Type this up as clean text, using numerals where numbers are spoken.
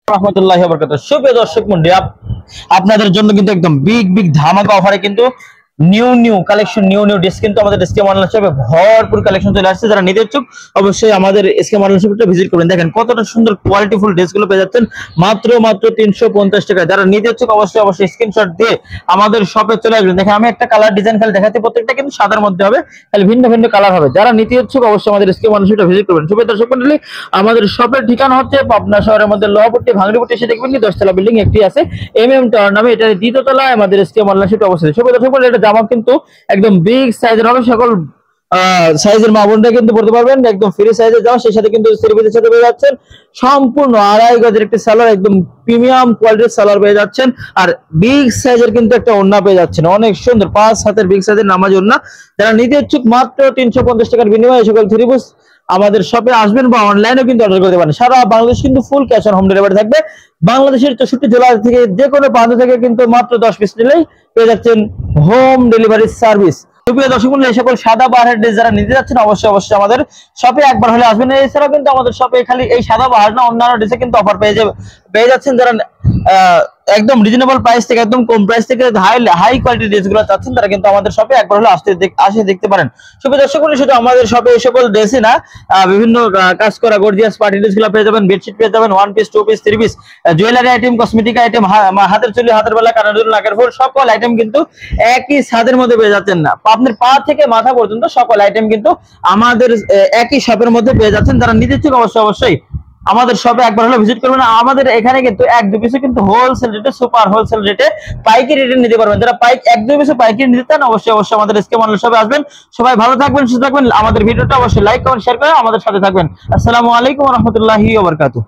রহমতুল্লাহি ওয়া বারাকাতুহু। সুপ্রিয় দর্শক মণ্ডলী, আপনাদের জন্য কিন্তু একদম বিগ ধামাকা অফারে কিন্তু নিউ কালেকশন নিউ ড্রেস কিন্তু আমাদের এসকে অনলাইন শপে ভরপুর কালেকশন চলে আসছে। যারা নিতে ইচ্ছুক অবশ্যই আমাদের এসকে অনলাইন শপটা ভিজিট করবেন। দেখেন কতটা সুন্দর কোয়ালিটিফুল ড্রেসগুলো পেয়ে যাচ্ছেন মাত্র 350 টাকায়। যারা নিতে ইচ্ছুক অবশ্যই স্ক্রিনশট দিয়ে আমাদের শপে চলে আসবেন। দেখেন আমি একটা কালার ডিজাইন খালি দেখাচ্ছি, প্রত্যেকটা কিন্তু সাদার মধ্যে হবে, খালি ভিন্ন কালার হবে। যারা নিতে ইচ্ছুক অবশ্যই আমাদের এসকে অনলাইন শপটা ভিজিট করবেন। সুপ্রিয় দর্শক মণ্ডলী, আমাদের শপের ঠিকানা হচ্ছে পাবনা শহরের মধ্যে লোহাপট্টি ভাঙড়িপট্টি, এসে দেখবেন 10তলা বিল্ডিং একটি আছে টাওয়ার নামে, এটা দ্বিতীয় তলায় আমাদের এসকে অনলাইন শপে অবস্থিত। সুপ্রিয় দর্শক মণ্ডলী, এটা জামা কিন্তু একদম বিগ সাইজের হবে, সকল সাইজের মা বোনরা কিন্তু পড়তে পারবেন। একদম ফ্রি সাইজে যাও, সেই সাথে কিন্তু সিরিজের সাথে পেয়ে যাচ্ছেন সম্পূর্ণ 2.5 গজের একটি সালোয়ার, একদম প্রিমিয়াম কোয়ালিটির সালোয়ার পেয়ে যাচ্ছেন। আর বিগ সাইজের কিন্তু একটা ওড়না পেয়ে যাচ্ছেন, অনেক সুন্দর 5 হাতের বিগ সাইজের নামাজ ওড়না। যারা নিতে ইচ্ছুক মাত্র 350 টাকার বিনিময়ে সকল থ্রি পিস আমাদের শপে আসবেন বা অনলাইনেও কিন্তু অর্ডার করতে পারেন। সারা বাংলাদেশ কিন্তু full cash on home delivery থাকবে। বাংলাদেশের 64 জেলা থেকে যে কোনো প্রান্ত থেকে কিন্তু মাত্র 10 পিস নিলেই পেয়ে যাচ্ছেন হোম ডেলিভারি সার্ভিস। সুপ্রিয় দর্শক মণ্ডলী, এই সকল সাদা বাহারের ড্রেস যারা নিতে যাচ্ছেন অবশ্যই আমাদের শপে একবার হলে আসবেন। এছাড়াও কিন্তু আমাদের শপে খালি এই সাদা বাহার না, অন্যান্য ড্রেসে কিন্তু অফার পেয়ে যাচ্ছেন। যারা একদম রিজনেবল প্রাইস থেকে একদম কম প্রাইস থেকে হাই কোয়ালিটির ড্রেসগুলো চাচ্ছেন, তারা কিন্তু আমাদের শপে একবার হলে আসে দেখতে পারেন। সুপ্রিয় দর্শক মণ্ডলী, শুধু আমাদের শপে এই সকল ড্রেসই না, বিভিন্ন কাজ করা গর্জিয়াস পার্টি ড্রেসগুলো পেয়ে যাবেন, বেডশিট পেয়ে যাবেন, 1 piece 2 piece 3 piece, jewellery item, cosmetic item, হাতের চুড়ি, হাতের বেলা, কানের দুল, নাকের ফুল, সকল আইটেম কিন্তু একই ছাদের মধ্যে পেয়ে যাচ্ছেন না। আপনার পা থেকে মাথা পর্যন্ত সকল আইটেম কিন্তু আমাদের একই শপের মধ্যে পেয়ে যাচ্ছেন। যারা নিতে ইচ্ছুক অবশ্যই আমাদের শপে একবার হলে ভিজিট করবেন। আমাদের এখানে কিন্তু 1-2 পিসে কিন্তু হোলসেল রেটে, সুপার হোলসেল রেটে পাইকারি রেটে নিতে পারবেন। যারা 1-2 পিসে পাইকারি নিতে চান অবশ্যই আমাদের এসকে অনলাইন শপে আসবেন। সবাই ভালো থাকবেন, সুস্থ থাকবেন। আমাদের ভিডিওটা অবশ্যই লাইক কমেন্ট শেয়ার করে আমাদের সাথে থাকবেন। আসসালামু আলাইকুম ওয়া রাহমাতুল্লাহি ওয়া বারাকাতুহু।